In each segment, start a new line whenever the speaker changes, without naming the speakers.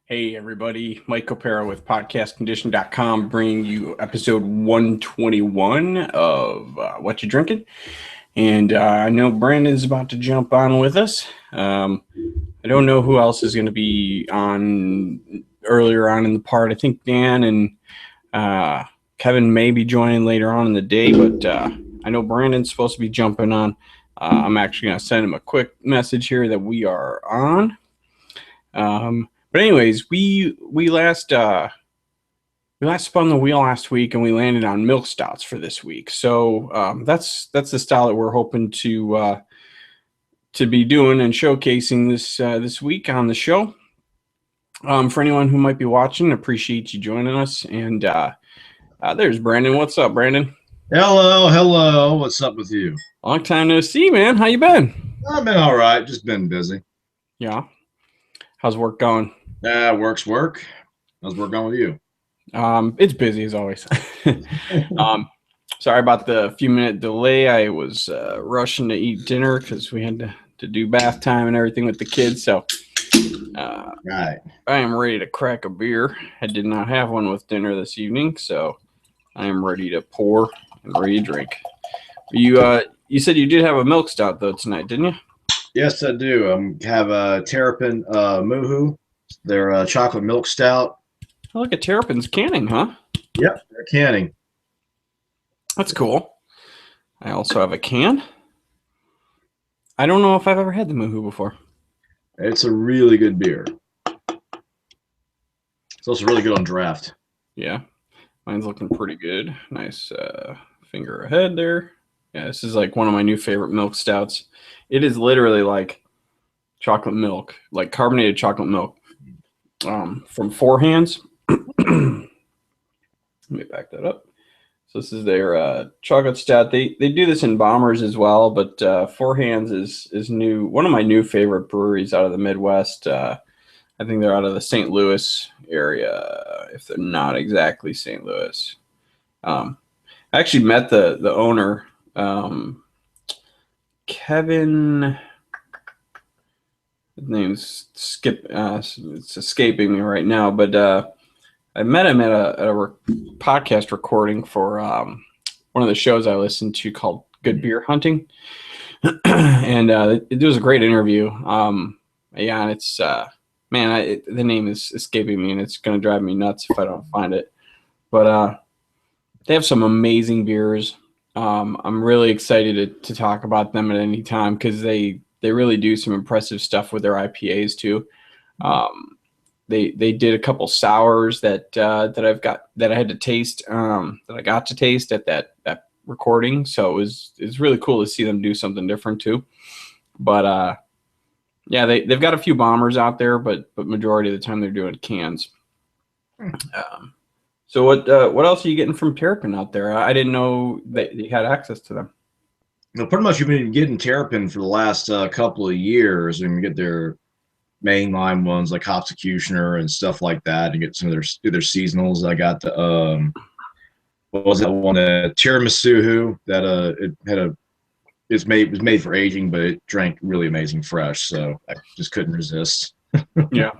Hey everybody, Mike Copera with podcastcondition.com bringing you episode 121 of What You Drinking. And I know Brandon's about to jump on with us. I don't know who else is going to be on earlier on in the part. I think Dan and Kevin may be joining later on in the day, but I know Brandon's supposed to be jumping on. I'm actually going to send him a quick message here that we are on. But anyways, we last spun the wheel last week, and we landed on milk stouts for this week. So that's the style that we're hoping to be doing and showcasing this week on the show. For anyone who might be watching, appreciate you joining us. And there's Brandon. What's up, Brandon?
Hello. What's up with you?
Long time no see, man. How you been?
I've been all right. Just been busy.
Yeah. How's work going?
Work's work. How's work going with you?
It's busy as always. Sorry about the few minute delay. I was rushing to eat dinner because we had to do bath time and everything with the kids. So
Right.
I am ready to crack a beer. I did not have one with dinner this evening, so I am ready to pour and ready to drink. You said you did have a milk stout though tonight, didn't you?
Yes, I do. Have a Terrapin Moohoo. They're chocolate milk stout.
I look at Terrapin's canning, huh?
Yep, they're canning.
That's cool. I also have a can. I don't know if I've ever had the Moohoo before.
It's a really good beer. It's also really good on draft.
Yeah, mine's looking pretty good. Nice finger ahead there. Yeah, this is like one of my new favorite milk stouts. It is literally like chocolate milk, like carbonated chocolate milk from Four Hands. Let me back that up. So this is their chocolate stout. They do this in bombers as well, but Four Hands is new. One of my new favorite breweries out of the Midwest. I think they're out of the St. Louis area, if they're not exactly St. Louis. I actually met the owner, Kevin. His name's it's escaping me right now, but I met him at a podcast recording for one of the shows I listened to called Good Beer Hunting, and it was a great interview. Yeah, and it's the name is escaping me, and it's going to drive me nuts if I don't find it. But they have some amazing beers. I'm really excited to talk about them at any time because they really do some impressive stuff with their IPAs too. They did a couple sours that I had to taste that I got to taste at that recording. So it's really cool to see them do something different too. But yeah, they've got a few bombers out there, but majority of the time they're doing cans. So what else are you getting from Terrapin out there? I didn't know that you had access to them.
Pretty much you've been getting Terrapin for the last couple of years, and you get their mainline ones like Hops Executioner and stuff like that, and get some of their seasonals. I got the what was that one? Tiramisu that it was made for aging, but it drank really amazing fresh, so I just couldn't resist.
Yeah.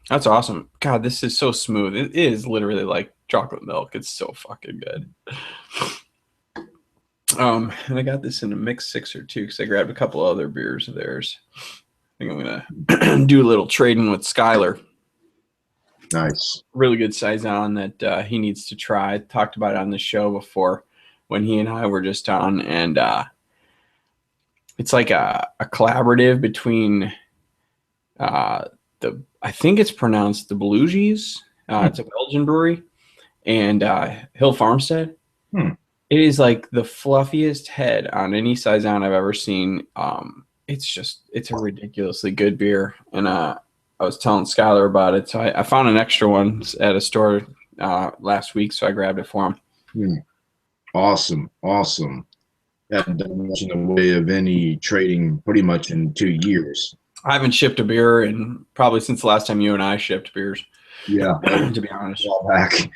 That's awesome. God, this is so smooth. It is literally like chocolate milk. It's so fucking good. And I got this in a mixed sixer too, because I grabbed a couple other beers of theirs. I think I'm gonna do a little trading with Skylar.
Nice.
Really good saison that he needs to try. I talked about it on the show before when he and I were just on, and it's like a collaborative between I think it's pronounced the Belugies. It's a Belgian brewery, and Hill Farmstead. It is like the fluffiest head on any saison I've ever seen. It's a ridiculously good beer, and I was telling Skylar about it. So I found an extra one at a store last week, so I grabbed it for him.
Awesome. Haven't done much in the way of any trading pretty much in 2 years.
I haven't shipped a beer in probably since the last time you and I shipped beers.
Yeah,
to be honest.
A while back.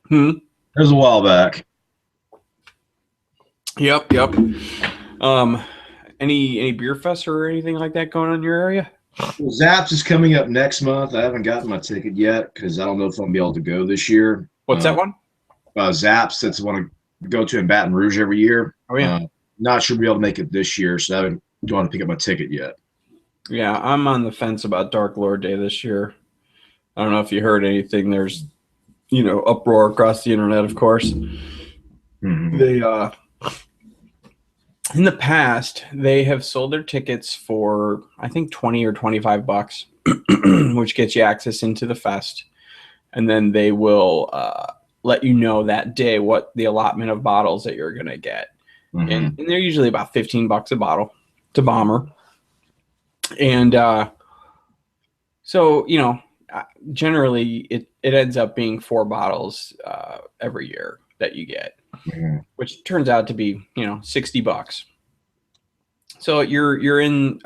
It
was a while back.
Yep. Any beer fest or anything like that going on in your area?
Well, Zaps is coming up next month. I haven't gotten my ticket yet because I don't know if I'm gonna be able to go this year.
What's that one?
Zaps, that's the one I go to in Baton Rouge every year.
Oh yeah.
Not sure we'll be able to make it this year, so I haven't want to pick up my ticket yet.
Yeah, I'm on the fence about Dark Lord Day this year. I don't know if you heard anything. There's, uproar across the internet, of course.
Mm-hmm.
They in the past, they have sold their tickets for I think 20 or $25, which gets you access into the fest. And then they will let you know that day what the allotment of bottles that you're going to get.
Mm-hmm.
And they're usually about $15 a bottle to bomber. And so, generally it ends up being 4 bottles every year that you get,
Mm-hmm.
which turns out to be, $60. So you're in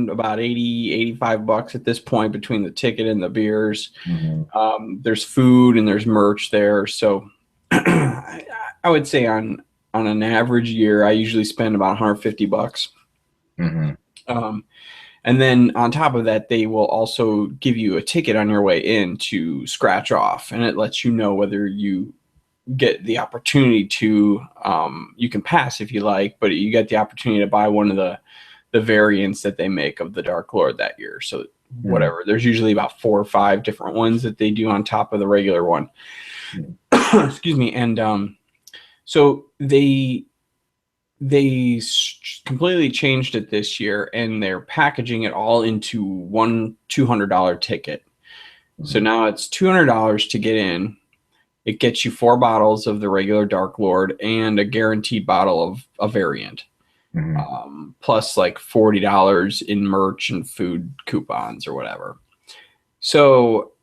about 80-85 bucks at this point between the ticket and the beers.
Mm-hmm.
There's food and there's merch there. So I would say on an average year, I usually spend about 150 bucks.
Mm-hmm.
And then on top of that, they will also give you a ticket on your way in to scratch off, and it lets you know whether you get the opportunity to. You can pass if you like, but you get the opportunity to buy one of the variants that they make of the Dark Lord that year. So whatever, there's usually about 4 or 5 different ones that they do on top of the regular one. Excuse me, and so they completely changed it this year, and they're packaging it all into one $200 ticket. So now it's $200 to get in. It gets you 4 bottles of the regular Dark Lord and a guaranteed bottle of a variant, plus like $40 in merch and food coupons or whatever. So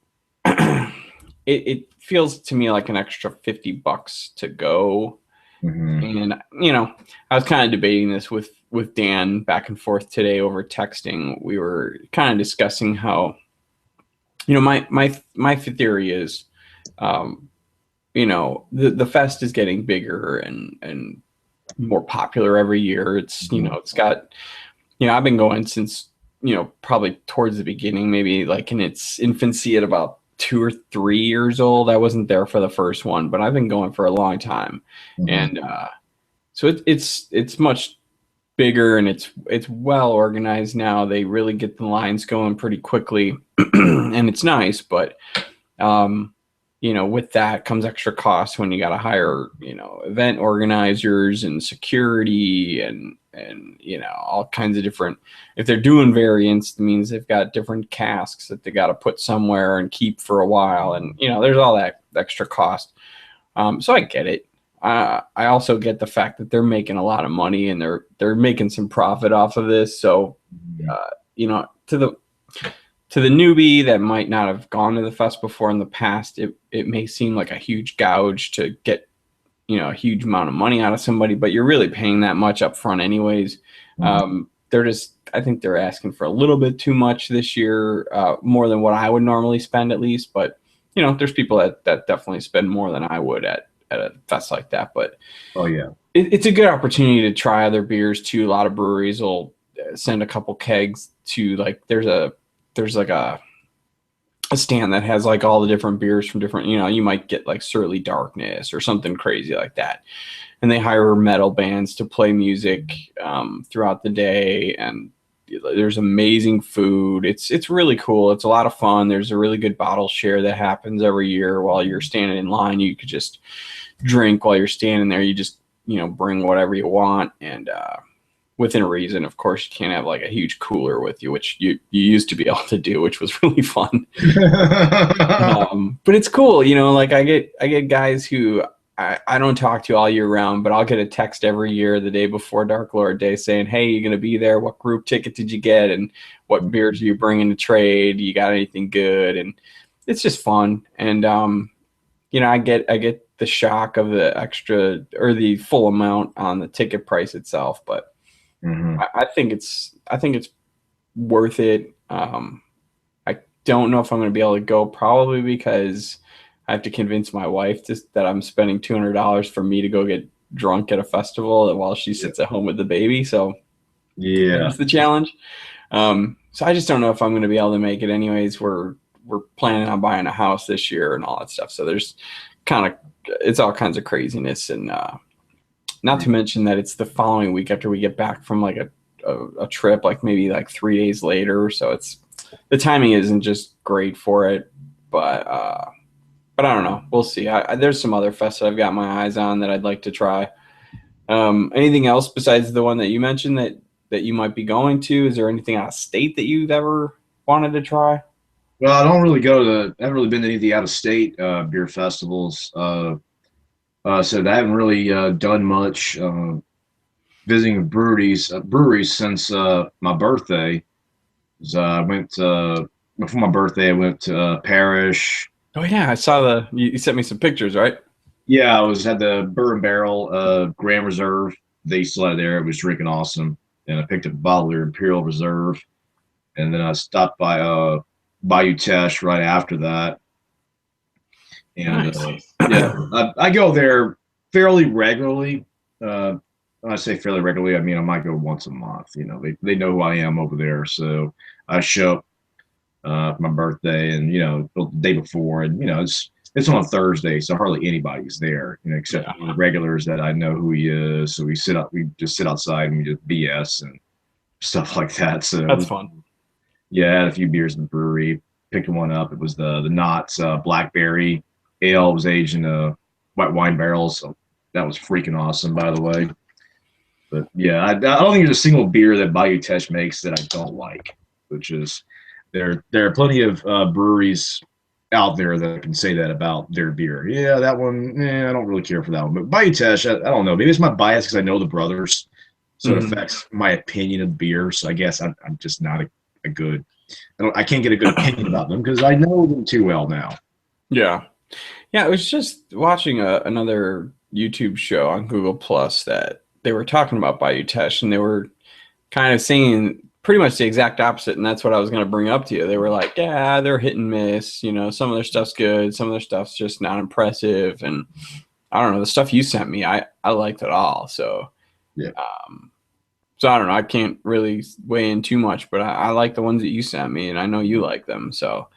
it feels to me like an extra $50 to go. And I was kind of debating this with Dan back and forth today over texting. We were kind of discussing how, my theory is, the fest is getting bigger and more popular every year. It's it's got, I've been going since probably towards the beginning, maybe like in its infancy at about 2 or 3 years old. I wasn't there for the first one, but I've been going for a long time, and so it's much bigger, and it's well organized now. They really get the lines going pretty quickly, and it's nice. But with that comes extra costs when you got to hire event organizers and security and all kinds of different. If they're doing variants, it means they've got different casks that they got to put somewhere and keep for a while, and there's all that extra cost. So I get it. I also get the fact that they're making a lot of money and they're making some profit off of this. So, to the newbie that might not have gone to the fest before in the past, it may seem like a huge gouge to get, a huge amount of money out of somebody, but you're really paying that much up front anyways. I think they're asking for a little bit too much this year, more than what I would normally spend at least. But, there's people that definitely spend more than I would at a fest like that. But
oh yeah,
it's a good opportunity to try other beers too. A lot of breweries will send a couple kegs to, like, there's like a stand that has like all the different beers from different, you might get like Surly Darkness or something crazy like that. And they hire metal bands to play music throughout the day, and there's amazing food. It's really cool. It's a lot of fun. There's a really good bottle share that happens every year while you're standing in line. You could just drink while you're standing there. You just, bring whatever you want, and within reason. Of course, you can't have like a huge cooler with you, which you used to be able to do, which was really fun. But it's cool, like I get guys who I don't talk to all year round, but I'll get a text every year the day before Dark Lord Day saying, hey, you're going to be there. What group ticket did you get? And what beers are you bringing to trade? You got anything good? And it's just fun. And, I get the shock of the extra or the full amount on the ticket price itself, but I think it's worth it. I don't know if I'm going to be able to go, probably because I have to convince my wife that I'm spending $200 for me to go get drunk at a festival while she sits at home with the baby. So
yeah,
that's the challenge. So I just don't know if I'm going to be able to make it. Anyways, we're planning on buying a house this year and all that stuff. So there's kind of it's all kinds of craziness, and not to mention that it's the following week after we get back from like a trip, like maybe like 3 days later. So it's the timing isn't just great for it, but I don't know. We'll see. There's some other fests that I've got my eyes on that I'd like to try. Anything else besides the one that you mentioned that you might be going to? Is there anything out of state that you've ever wanted to try?
Well, I don't really I haven't really been to any of the out of state beer festivals. So I haven't really done much visiting breweries since my birthday. So I went before my birthday. I went to Parish.
Oh yeah, I saw you sent me some pictures, right?
Yeah, I was at the Bourbon Barrel Grand Reserve. They still had there. It was drinking awesome, and I picked up a bottle of their Imperial Reserve, and then I stopped by Bayou Teche right after that. And
Nice.
yeah, I go there fairly regularly. When I say fairly regularly, I mean I might go once a month. You know, they know who I am over there, so I show up for my birthday, and the day before, and it's on a Thursday, so hardly anybody's there, except the regulars that I know who he is. So we just sit outside and we just BS and stuff like that. So
That's fun.
yeah, I had a few beers in the brewery, picked one up. It was the Knott's Blackberry Ale. It was aged in white wine barrels, so that was freaking awesome, by the way. But yeah, I don't think there's a single beer that Bayou Teche makes that I don't like, which is there are plenty of breweries out there that can say that about their beer. Yeah, that one, I don't really care for that one. But Bayou Teche, I don't know. Maybe it's my bias because I know the brothers, so it affects my opinion of beer. So I guess I'm just not a good. I can't get a good opinion about them because I know them too well now.
Yeah. Yeah, I was just watching another YouTube show on Google Plus that they were talking about Bayou Teche, and they were kind of saying pretty much the exact opposite, and that's what I was going to bring up to you. They were like, yeah, they're hit and miss. Some of their stuff's good, some of their stuff's just not impressive, and I don't know. The stuff you sent me, I liked it all. So,
yeah.
So I don't know. I can't really weigh in too much, but I like the ones that you sent me, and I know you like them. So,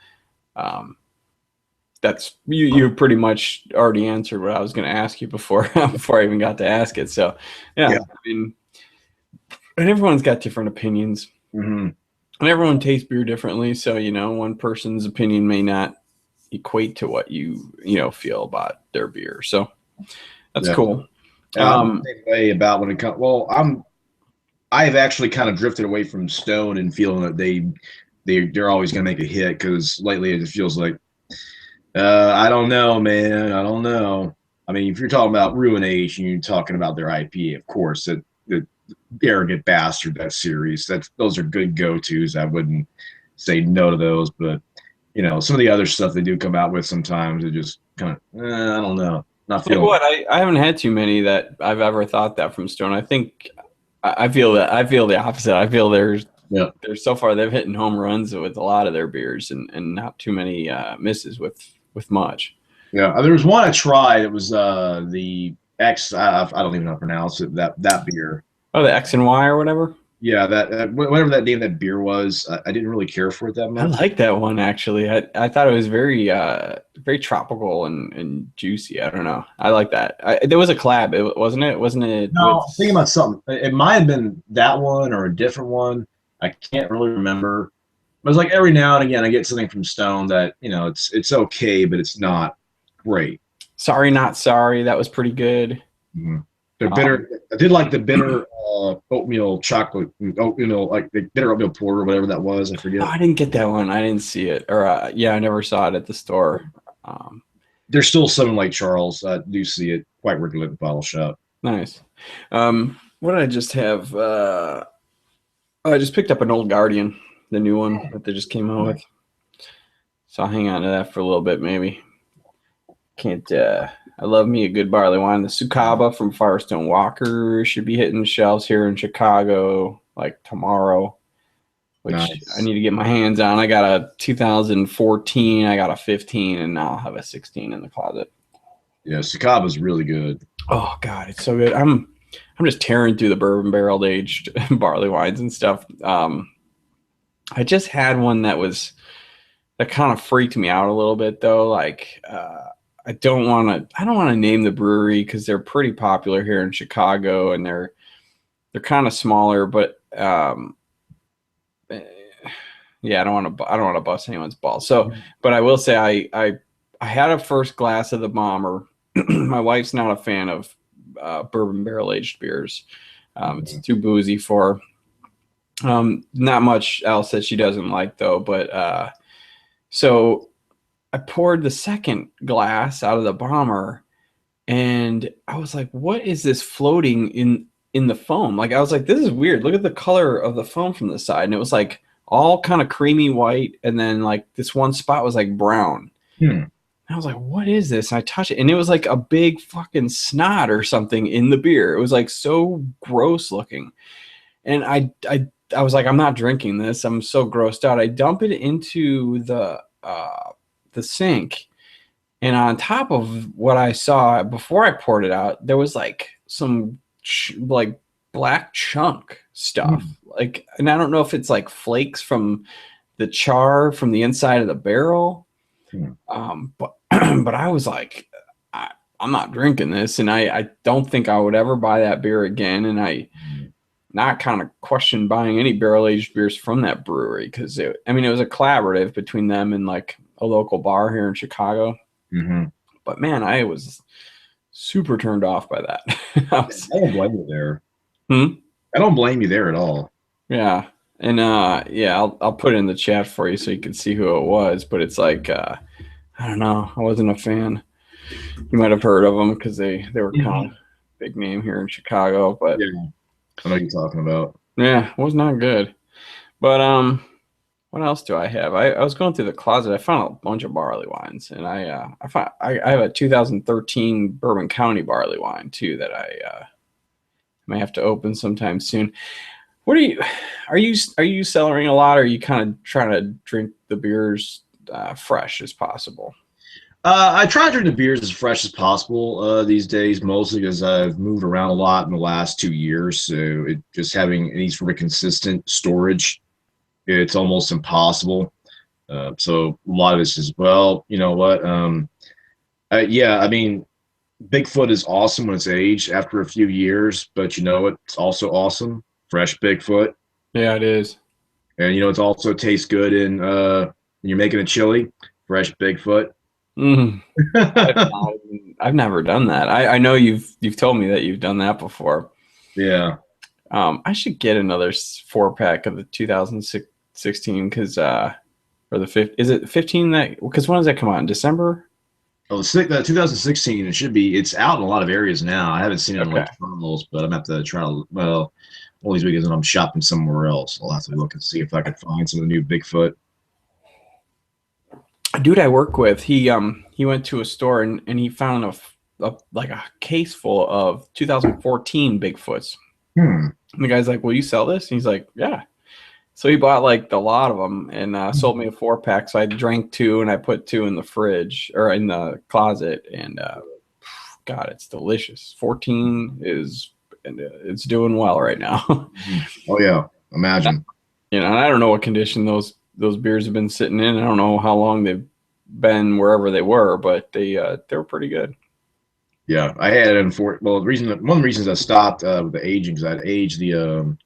that's you pretty much already answered what I was going to ask you before I even got to ask it. So, yeah. I mean, and everyone's got different opinions, and everyone tastes beer differently. So one person's opinion may not equate to what you feel about their beer. So that's cool.
I'm the same way about when it comes. Well, I have actually kind of drifted away from Stone and feeling that they're always going to make a hit because lately it just feels like I don't know, man. I don't know. I mean, if you're talking about Ruination, you're talking about their IPA, of course. The Arrogant Bastard, that series, those are good go-tos. I wouldn't say no to those, but some of the other stuff they do come out with sometimes, it just kind of I don't know. Not feeling.
Like what? I haven't had too many that I've ever thought that from Stone. I think I feel the opposite. I feel there's so far they've hit home runs with a lot of their beers and not too many misses with much.
Yeah, there was one I tried. It was the X. I don't even know how to pronounce it. That beer.
Oh, the X and Y or whatever.
Yeah, that whatever that name that beer was. I didn't really care for it that much.
I like that one actually. I thought it was very very tropical and juicy. I don't know. I like that. There was a collab, wasn't it? Wasn't it?
No, thinking about something. It might have been that one or a different one. I can't really remember. But it's like every now and again I get something from Stone that it's okay, but it's not great.
Sorry, not sorry. That was pretty good.
Mm-hmm. They're bitter. I did like the bitter oatmeal chocolate, like the bitter oatmeal porter, whatever that was. I forget.
Oh, I didn't get that one. I didn't see it, or I never saw it at the store.
There's still some in Lake Charles. I do see it quite regularly at the bottle shop.
Nice. What did I just have? I just picked up an Old Guardian, the new one that they just came out with. So I'll hang on to that for a little bit, maybe. I love me a good barley wine. The Sukaba from Firestone Walker should be hitting the shelves here in Chicago like tomorrow, which I need to get my hands on. I got a 2014, I got a 15, and now I'll have a 16 in the closet.
Yeah, Sukaba's really good.
Oh God, it's so good. I'm just tearing through the bourbon barrel aged barley wines and stuff. I just had one that kind of freaked me out a little bit though. Like, I don't want to name the brewery because they're pretty popular here in Chicago, and they're kind of smaller, but eh, yeah, I don't want to bust anyone's balls. So, but I will say I had a first glass of the bomber. My wife's not a fan of bourbon barrel aged beers. It's too boozy for her. Not much else that she doesn't like though, but so I poured the second glass out of the bomber, and I was like, "What is this floating in the foam?" Like I was like, "This is weird. Look at the color of the foam from the side." And it was like all kind of creamy white, and then like this one spot was like brown.
Hmm.
I was like, "What is this?" And I touched it, and it was like a big fucking snot or something in the beer. It was like so gross looking, and I was like, "I'm not drinking this. I'm so grossed out." I dump it into the sink, and on top of what I saw before I poured it out, there was like some like black chunk stuff.
Hmm.
Like, and I don't know if it's like flakes from the char from the inside of the barrel.
Hmm.
But but I was like, I'm not drinking this, and I don't think I would ever buy that beer again. And I not kind of question buying any barrel aged beers from that brewery because I mean, it was a collaborative between them and like a local bar here in Chicago.
Mm-hmm.
But man, I was super turned off by that.
I don't blame you there.
Hmm?
I don't blame you there at all.
Yeah. And yeah, I'll put it in the chat for you so you can see who it was. But it's like I don't know, I wasn't a fan. You might have heard of them because they were kind of big name here in Chicago. But
Yeah, I know what you're talking about.
yeah, it was not good. But what else do I have? I was going through the closet. I found a bunch of barley wines, and I have a 2013 Bourbon County barley wine too that I may have to open sometime soon. What are you cellaring a lot, or are you kind of trying to drink the beers fresh as possible?
I try to drink the beers as fresh as possible these days, mostly because I've moved around a lot in the last 2 years. So just having any sort of consistent storage, it's almost impossible. So a lot of it's just, well, you know what? Yeah, I mean, Bigfoot is awesome when it's aged after a few years, but you know it's also awesome? Fresh Bigfoot.
Yeah, it is.
And you know, it's also tastes good in when you're making a chili, fresh Bigfoot.
Mm. I've never done that. I know you've told me that you've done that before.
Yeah.
I should get another 4 pack of the 2016 because or the fifth is it 15 that because when does that come out in December?
Oh, the 2016, it's out in a lot of areas now. I haven't seen it on
Okay.
like Turnbull's, but I'm going to have to try to, well, all these weekends when I'm shopping somewhere else, I'll have to look and see if I can find some of the new Bigfoot.
A dude I work with, he went to a store and he found like a case full of 2014 Bigfoots.
Hmm.
And the guy's like, "Will you sell this?" And he's like, "Yeah." So he bought like a lot of them and sold me a 4 pack. So I drank two and I put two in the fridge or in the closet. And God, it's delicious. 14 is and it's doing well right now.
Oh, yeah. Imagine.
And I don't know what condition those beers have been sitting in. I don't know how long they've been wherever they were, but they were pretty good.
Yeah. I had it in well, one of the reasons I stopped with the aging is I'd aged the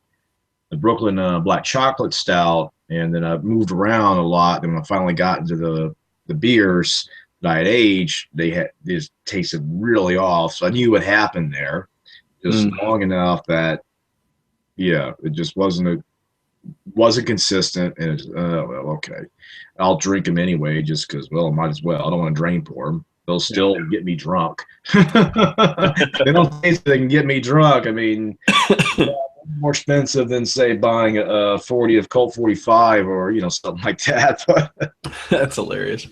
Brooklyn black chocolate stout, and then I moved around a lot. And when I finally got into the beers that I had aged, they just tasted really off. So I knew what happened there, just
Mm.
long enough that yeah, it just wasn't consistent. And it's, well, okay, I'll drink them anyway, just because. Well, I might as well. I don't want to drain pour them. They'll still get me drunk. They don't taste. They can get me drunk. I mean, more expensive than say buying a 40 of Colt 45 or something like that. But
That's hilarious.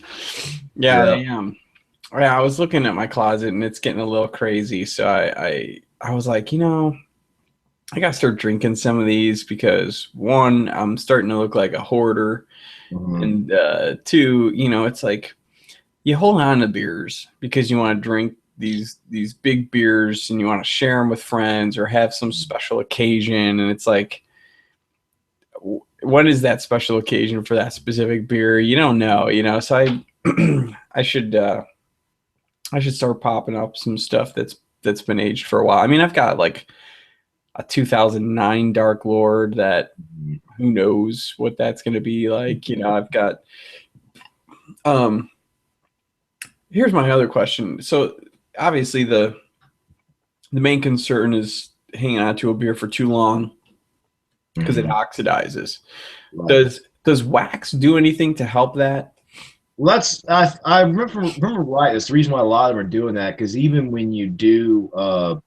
Yeah,
yeah,
yeah, I was looking at my closet and it's getting a little crazy. So I was like, I gotta start drinking some of these because one, I'm starting to look like a hoarder,
mhm.
and two, it's like you hold on to beers because you want to drink these big beers and you want to share them with friends or have some special occasion, and it's like when is that special occasion for that specific beer? You don't know, So I should start popping up some stuff that's been aged for a while. I mean, I've got like a 2009 Dark Lord that who knows what that's going to be like. I've got um here's my other question. So obviously the main concern is hanging on to a beer for too long because it oxidizes.
Right.
Does wax do anything to help that?
Well, I remember right. That's the reason why a lot of them are doing that, because even when you do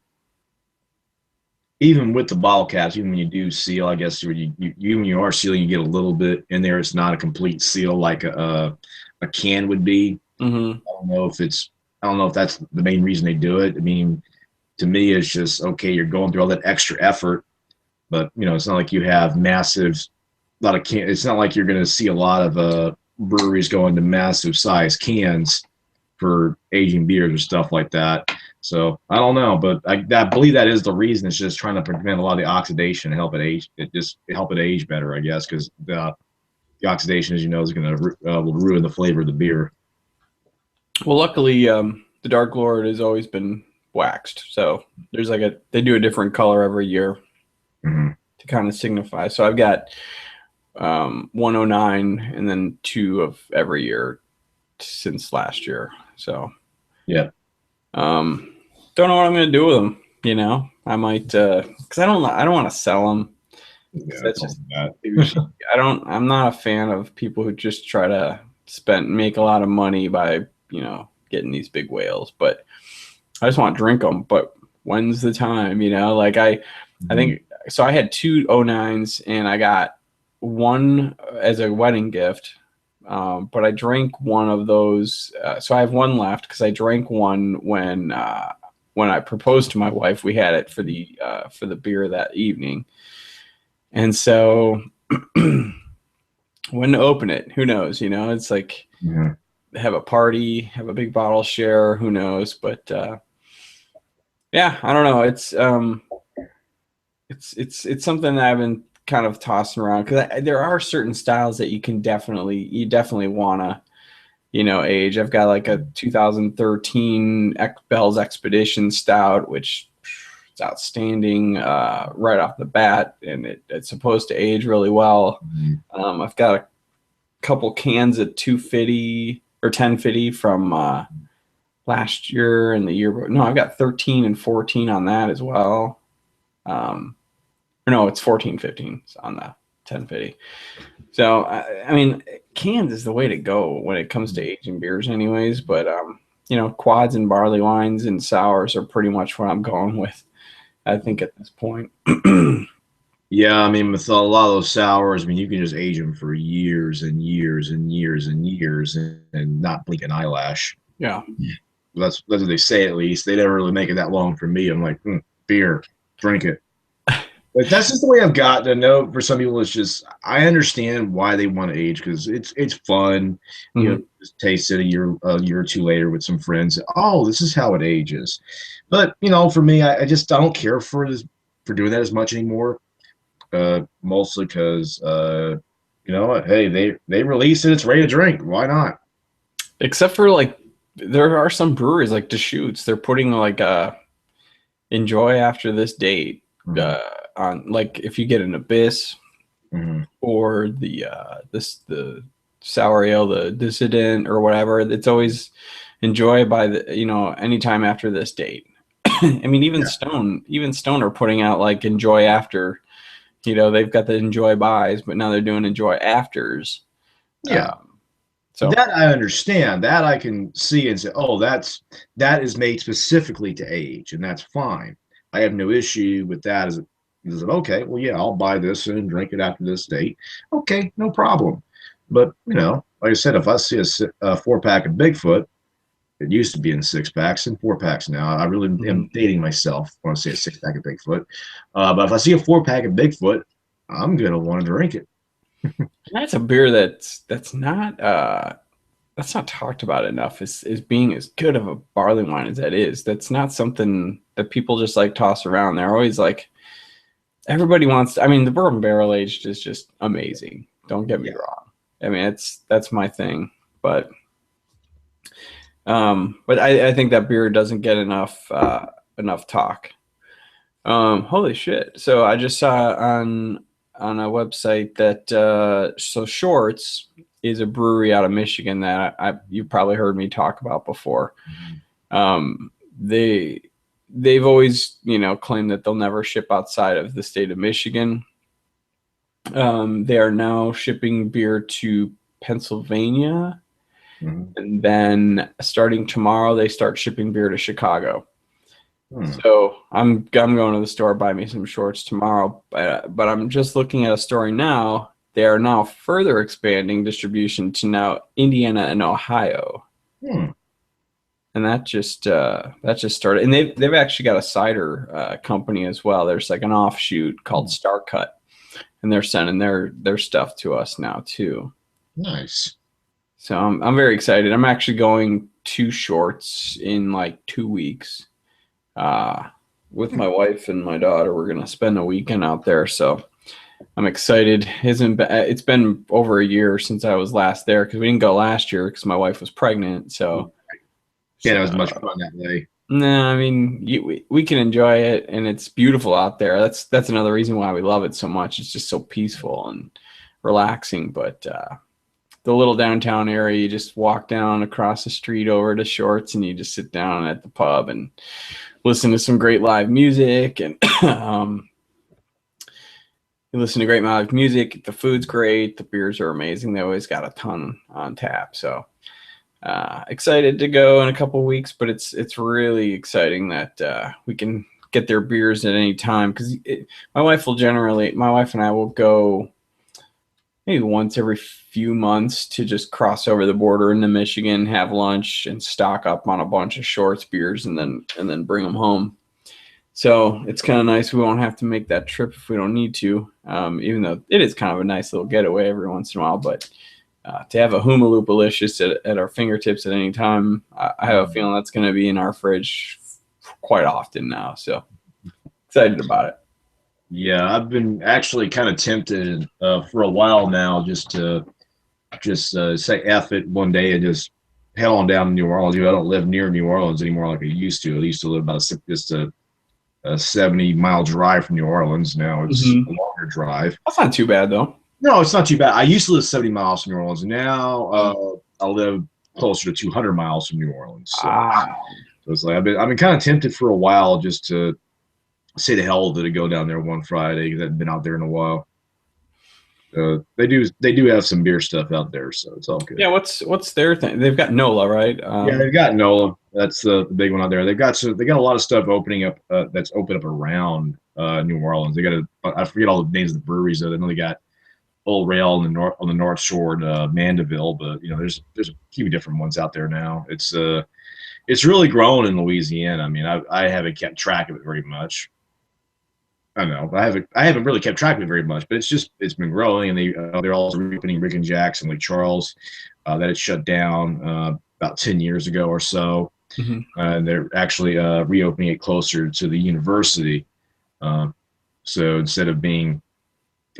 even with the bottle caps, even when you do seal, I guess when you are sealing, you get a little bit in there. It's not a complete seal like a can would be.
Mm-hmm.
I don't know if that's the main reason they do it. I mean, to me, it's just okay. You're going through all that extra effort, but it's not like you have massive lot of can. It's not like you're going to see a lot of breweries going to massive size cans for aging beers or stuff like that. So I don't know, but I believe that is the reason. It's just trying to prevent a lot of the oxidation and help it age. Help it age better, I guess, because the oxidation, as you know, is going to will ruin the flavor of the beer.
Well, luckily, the Dark Lord has always been waxed, so there's they do a different color every year
Mm-hmm.
to kind of signify. So I've got 109 and then 2 of every year since last year. So
Yeah.
Don't know what I'm going to do with them. I might because I don't want to sell them.
Yeah,
That's just I'm not a fan of people who just try to make a lot of money by getting these big whales. But I just want to drink them. But when's the time? I think so. I had 2 09s and I got one as a wedding gift. But I drank one of those. So I have one left because I drank one when I proposed to my wife. We had it for the beer that evening. And so when to open it, who knows? It's like have a party, have a big bottle share, who knows? But yeah, I don't know. It's something that I've been kind of tossing around because there are certain styles that you definitely want to age. I've got like a 2013 Bell's Expedition Stout, which it's outstanding right off the bat, and it's supposed to age really well. I've got a couple cans of 250 or 1050 from last year and the year. No, I've got 13 and 14 on that as well. Or no, it's 14, 15 on the 1050. So, I mean, cans is the way to go when it comes to aging beers anyways. But, quads and barley wines and sours are pretty much what I'm going with, I think, at this point.
Yeah, I mean, with a lot of those sours, I mean, you can just age them for years and years and years and years and not blink an eyelash.
Yeah.
That's what they say, at least. They never really make it that long for me. I'm like, beer, drink it. But that's just the way I've gotten to know. For some people, it's just I understand why they want to age because it's fun.
Mm-hmm.
Just taste it a year or two later with some friends. Oh, this is how it ages. But for me, I don't care for this for doing that as much anymore. Mostly because hey, they release it, it's ready to drink. Why not?
Except for like, there are some breweries like Deschutes. They're putting like enjoy after this date. On like if you get an Abyss or the sour ale, the Dissident or whatever, it's always enjoy by the anytime after this date. I mean, even Stone are putting out like enjoy after. They've got the enjoy buys, but now they're doing enjoy afters.
Yeah.
So
that I understand. That I can see and say, oh, that is made specifically to age, and that's fine. I have no issue with that. Is it okay? Well, yeah, I'll buy this and drink it after this date. Okay, no problem. But like I said, if I see a 4-pack of Bigfoot, it used to be in 6-packs and 4-packs now. I really am dating myself when I say a 6-pack of Bigfoot. But if I see a 4-pack of Bigfoot, I'm gonna want to drink it.
That's a beer that's not talked about enough as being as good of a barley wine as that is. That's not something that people just like toss around. They're always like, everybody wants to, I mean, the bourbon barrel aged is just amazing. Don't get me
Yeah.
wrong. I mean, that's my thing. But I think that beer doesn't get enough talk. Holy shit. So I just saw on a website that so Shorts is a brewery out of Michigan that you've probably heard me talk about before.
Mhm.
Um, they've always, claimed that they'll never ship outside of the state of Michigan. They are now shipping beer to Pennsylvania,
Mhm.
and then starting tomorrow, they start shipping beer to Chicago.
Hmm.
So I'm going to the store buy me some shorts tomorrow, but I'm just looking at a story now. They are now further expanding distribution to now Indiana and Ohio,
Hmm.
and that just started. And they've actually got a cider company as well. There's like an offshoot called
Hmm.
Star Cut, and they're sending their stuff to us now too.
Nice.
So I'm very excited. I'm actually going to Shorts in like 2 weeks. Uh, with my wife and my daughter, we're gonna spend a weekend out there. So I'm excited. It's been over a year since I was last there because we didn't go last year because my wife was pregnant.
Can't
So
have as much fun that way.
no, I mean we can enjoy it and it's beautiful out there. That's another reason why we love it so much. It's just so peaceful and relaxing. But the little downtown area, you just walk down across the street over to Shorts and you just sit down at the pub and listen to some great live music and you listen to great live music. The food's great. The beers are amazing. They always got a ton on tap. So excited to go in a couple of weeks, but it's really exciting that we can get their beers at any time because my wife and I will go maybe once every few months to just cross over the border into Michigan, have lunch, and stock up on a bunch of Shorts beers, and then bring them home. So it's kind of nice. We won't have to make that trip if we don't need to, even though it is kind of a nice little getaway every once in a while. But to have a Hoomaloopalicious at our fingertips at any time, I have a feeling that's going to be in our fridge quite often now. So excited about it.
Yeah, I've been actually kind of tempted for a while now just to say F it one day and just head on down to New Orleans. I don't live near New Orleans anymore like I used to. I used to live about just a 70-mile drive from New Orleans. Now it's a
Mm-hmm.
longer drive.
That's not too bad though.
No, it's not too bad. I used to live 70 miles from New Orleans. Now I live closer to 200 miles from New Orleans.
Ah,
So it's like I've been kind of tempted for a while just to say the hell to go down there one Friday because I've been out there in a while. They do have some beer stuff out there, so it's all good.
yeah. What's their thing? They've got NOLA, right?
Yeah, they've got NOLA. That's the big one out there. They got a lot of stuff opening up that's open up around New Orleans. They got I forget all the names of the breweries though. They know they got Old Rail on the North Shore in Mandeville, but there's a few different ones out there now. It's really grown in Louisiana. I mean, I haven't kept track of it very much. I don't know. I haven't really kept track of it very much, but it's been growing, and they're also reopening Rick and Jack's in Lake Charles that had shut down about 10 years ago or so.
mhm.
And they're actually reopening it closer to the university. Uh, so instead of being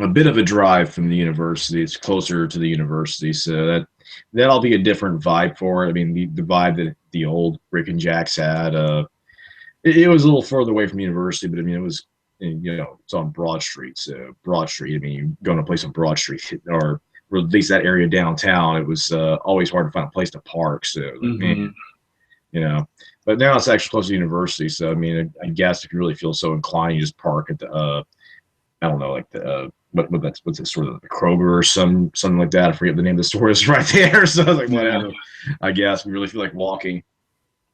a bit of a drive from the university, it's closer to the university. So that'll be a different vibe for it. I mean, the vibe that the old Rick and Jack's had, it was a little further away from the university, but I mean, it was, it's on Broad Street. So Broad Street, I mean, you go to a place on Broad Street or at least that area downtown, it was always hard to find a place to park. So like, man,
Mhm.
you know, but now it's actually close to the university. So, I mean, I guess if you really feel so inclined, you just park at the, I don't know, like the, what's it, sort of the Kroger or something like that. I forget the name of the store is right there. So I was like,
Yeah.
whatever. I guess we really feel like walking.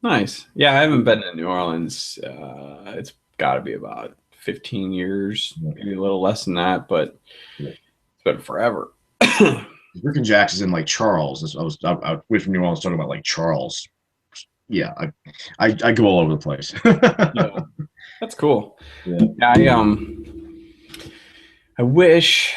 Nice. Yeah, I haven't been to New Orleans. It's got to be about 15 years, maybe a little less than that, but
Yeah.
it's been forever.
Rick and Jack's is in like Charles. I away from New Orleans talking about like Charles. Yeah, I go all over the place.
Yeah, that's cool.
Yeah.
I wish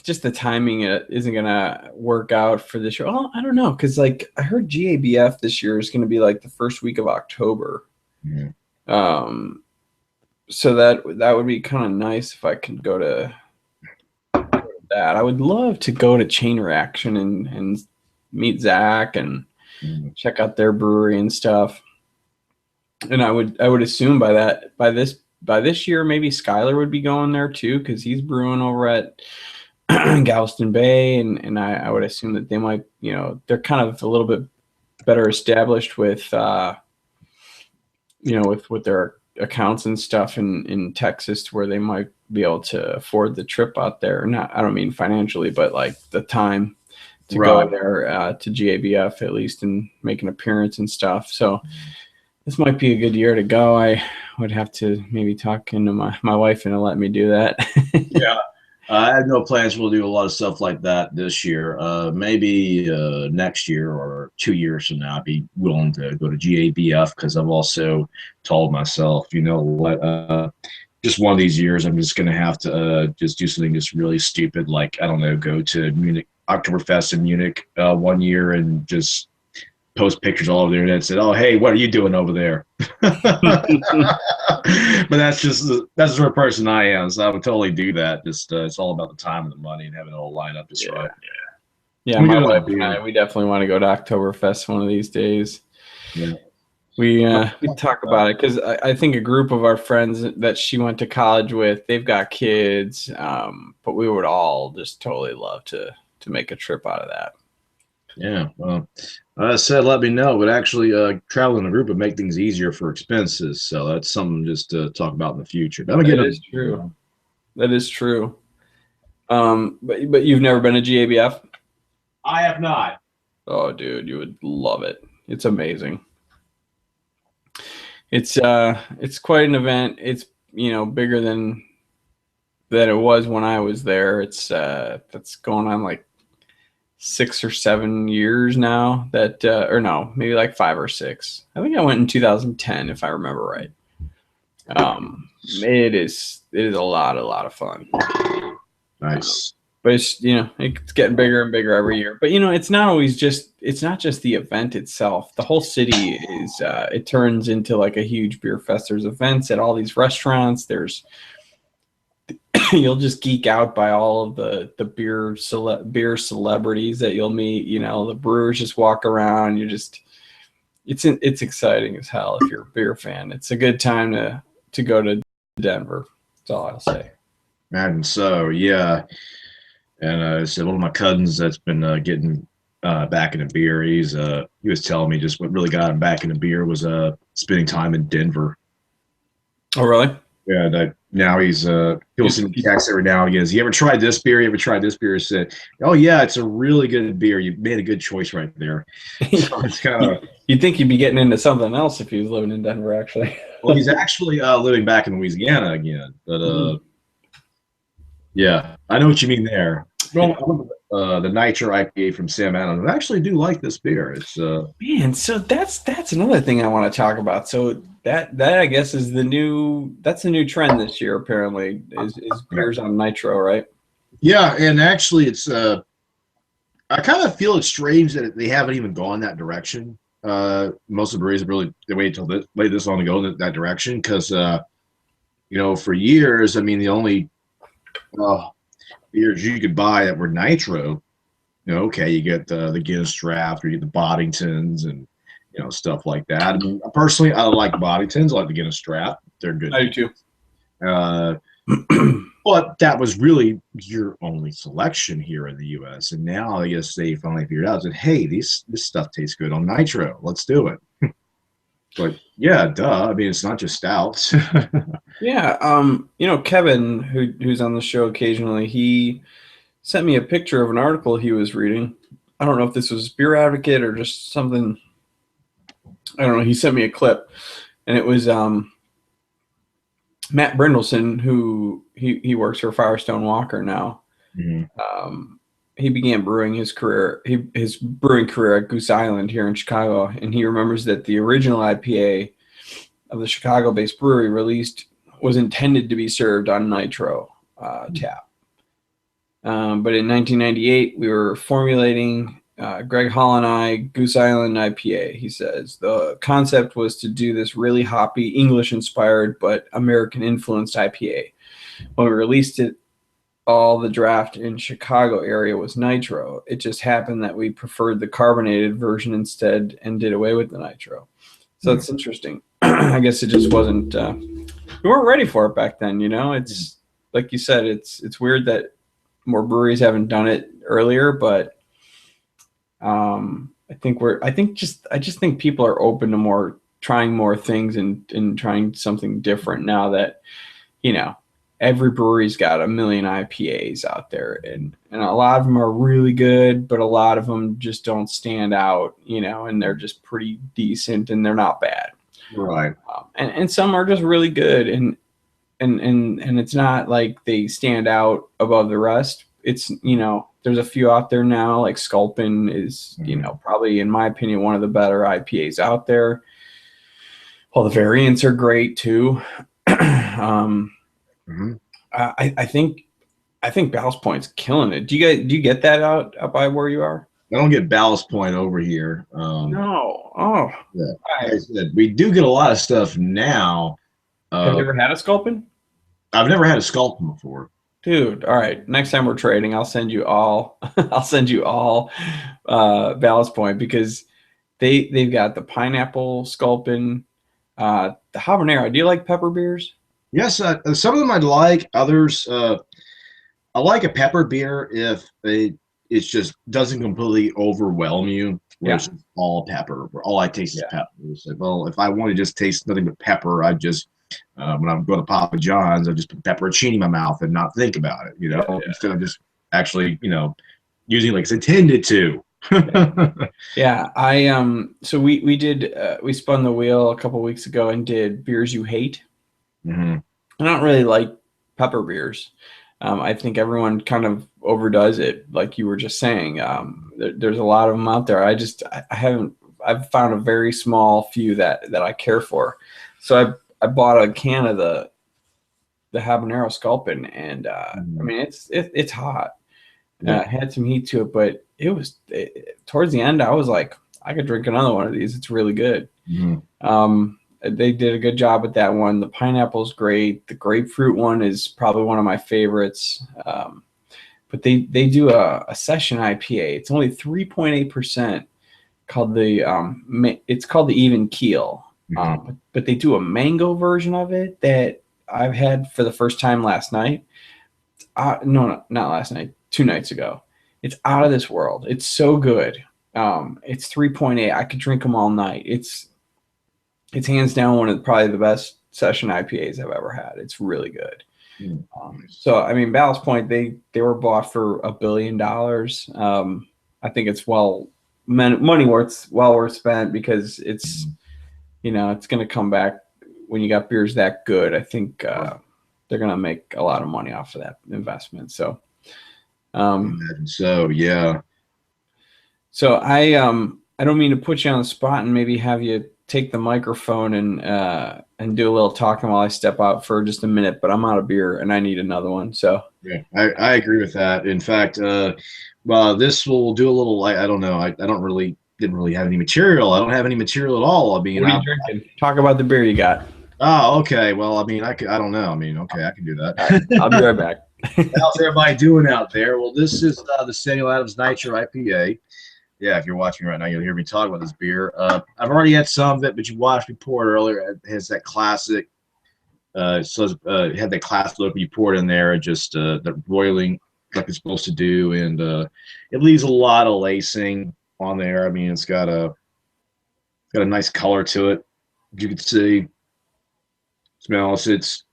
just the timing isn't gonna work out for this year. Well, I don't know, because like I heard GABF this year is gonna be like the first week of October.
Yeah.
Um, So that would be kind of nice if I could go to that. I would love to go to Chain Reaction and meet Zach and check out their brewery and stuff. And I would assume by this year maybe Skylar would be going there too, because he's brewing over at Galveston Bay, and I would assume that they might, they're kind of a little bit better established with with their accounts and stuff in Texas, where they might be able to afford the trip out there. Not, I don't mean financially, but like the time to go there to GABF at least and make an appearance and stuff. So this might be a good year to go. I would have to maybe talk into my wife and let me do that.
Yeah. I have no plans. We'll do a lot of stuff like that this year. Maybe next year or 2 years from now, I'd be willing to go to GABF, because I've also told myself, you know what, just one of these years, I'm just going to have to just do something just really stupid, like, I don't know, go to Munich, Oktoberfest in Munich one year and just post pictures all over the internet and said, "Oh, hey, what are you doing over there?" But that's the sort of person I am, so I would totally do that. Just it's all about the time and the money and having it all lined up just right.
Yeah, my wife and I, we definitely want to go to Oktoberfest one of these days.
Yeah.
We talk about it because I think a group of our friends that she went to college with, they've got kids, but we would all just totally love to make a trip out of that.
Yeah, well, I said let me know, but actually traveling in a group would make things easier for expenses, so that's something just to talk about in the future. But
That is true. That is true. But you've never been to GABF?
I have not.
Oh, dude, you would love it. It's amazing. It's quite an event. It's bigger than it was when I was there. It's that's going on like 6 or 7 years now. That or no, maybe like 5 or 6. I think I went in 2010 if I remember right. It is a lot of fun.
Nice.
But it's it's getting bigger and bigger every year. But it's not just the event itself. The whole city is it turns into like a huge beer fest. There's events at all these restaurants. There's you'll just geek out by all of the beer celebrities that you'll meet. The brewers just walk around. It's exciting as hell if you're a beer fan. It's a good time to go to Denver. That's all I'll say.
And so, yeah. And so one of my cousins that's been getting back into beer, he was telling me just what really got him back into beer was spending time in Denver.
Oh, really?
Yeah. Now he'll send me texts every now and again. You ever tried this beer? You ever tried this beer? He said, "Oh yeah, it's a really good beer. You made a good choice right there." So it's kind of.
You'd think he'd be getting into something else if he was living in Denver, actually.
Well, he's actually living back in Louisiana again, but yeah, I know what you mean there. Well, the Nitro IPA from Sam Adams. I actually do like this beer. It's
man. So that's another thing I want to talk about. So that I guess is the new trend this year. Apparently, is beers on Nitro, right?
Yeah, and actually, it's I kind of feel it's strange that they haven't even gone that direction. Most of the breweries really they wait this long to go in that direction because for years, I mean, the only beers you could buy that were nitro, okay, you get the Guinness Draft or you get the Boddingtons and stuff like that. I mean, personally, I like Boddingtons. I like the Guinness Draft. They're good.
I do
too. But that was really your only selection here in the U.S. And now I guess they finally figured out that, hey, this stuff tastes good on nitro. Let's do it. But yeah, duh. I mean, it's not just stouts.
Yeah. Kevin, who's on the show occasionally, he sent me a picture of an article he was reading. I don't know if this was Beer Advocate or just something. I don't know. He sent me a clip, and it was Matt Brindleson, who he works for Firestone Walker now.
Mm-hmm.
He began brewing his brewing career at Goose Island here in Chicago, and he remembers that the original IPA of the Chicago-based brewery released was intended to be served on nitro tap. But in 1998, we were formulating Greg Hall and I, Goose Island IPA. He says the concept was to do this really hoppy, English-inspired but American-influenced IPA. When we released it, all the draft in Chicago area was nitro. It just happened that we preferred the carbonated version instead and did away with the nitro. So it's interesting. I guess it just wasn't. We weren't ready for it back then. It's like you said. It's weird that more breweries haven't done it earlier, but I just think people are open to trying more things and trying something different now that every brewery's got a million IPAs out there, and a lot of them are really good, but a lot of them just don't stand out, and they're just pretty decent and they're not bad.
Right.
And some are just really good, and it's not like they stand out above the rest. It's there's a few out there now, like Sculpin is probably, in my opinion, one of the better IPAs out there. Well, the variants are great too. I think Ballast Point's killing it. Do you get that out by where you are?
I don't get Ballast Point over here.
No. Oh,
yeah. Like I said, we do get a lot of stuff now.
Have you ever had a Sculpin?
I've never had a Sculpin before.
Dude, all right. Next time we're trading, I'll send you all. I'll send you all Ballast Point, because they've got the pineapple Sculpin, the habanero. Do you like pepper beers?
Yes, some of them I'd like. Others, I like a pepper beer if it just doesn't completely overwhelm you. Where it's just all pepper, where all I taste is pepper. So, well, if I want to just taste nothing but pepper, I just when I'm going to Papa John's, I just put pepperoncini in my mouth and not think about it, instead of just actually, using it like it's intended to.
So we spun the wheel a couple weeks ago and did beers you hate.
Mm-hmm.
I don't really like pepper beers. I think everyone kind of overdoes it, like you were just saying. There's a lot of them out there. I've found a very small few that I care for. So I bought a can of the habanero Sculpin, and I mean it's hot. It had some heat to it, but towards the end I was like, I could drink another one of these. It's really good. They did a good job with that one. The pineapple's great. The grapefruit one is probably one of my favorites. But they do a session IPA. It's only 3.8%, called it's called the Even Keel. But they do a mango version of it that I've had for the first time last night. No, not last night. 2 nights ago. It's out of this world. It's so good. It's 3.8. I could drink them all night. It's hands down one of probably the best session IPAs I've ever had. It's really good. So I mean, Ballast Point, they were bought for $1 billion. I think it's well worth spent, because it's it's going to come back when you got beers that good. I think they're going to make a lot of money off of that investment. So
yeah.
So I don't mean to put you on the spot and maybe have you take the microphone and do a little talking while I step out for just a minute, but I'm out of beer and I need another one. So
yeah, I agree with that. In fact, this will do a little. I don't know. I didn't really have any material. I don't have any material at all. I mean,
what are you drinking? Talk about the beer you got.
Oh, okay. Well, I mean, I don't know. I mean, okay, I can do that.
Right, I'll be right back.
How's everybody doing out there? Well, this is the Samuel Adams Nitro IPA. Yeah, if you're watching right now, you'll hear me talk about this beer. I've already had some of it, but you watched me pour it earlier. It has that classic. It had that classic look. You pour it in there, and just the boiling like it's supposed to do, and it leaves a lot of lacing on there. I mean, it's got a nice color to it. You can see, smells. It's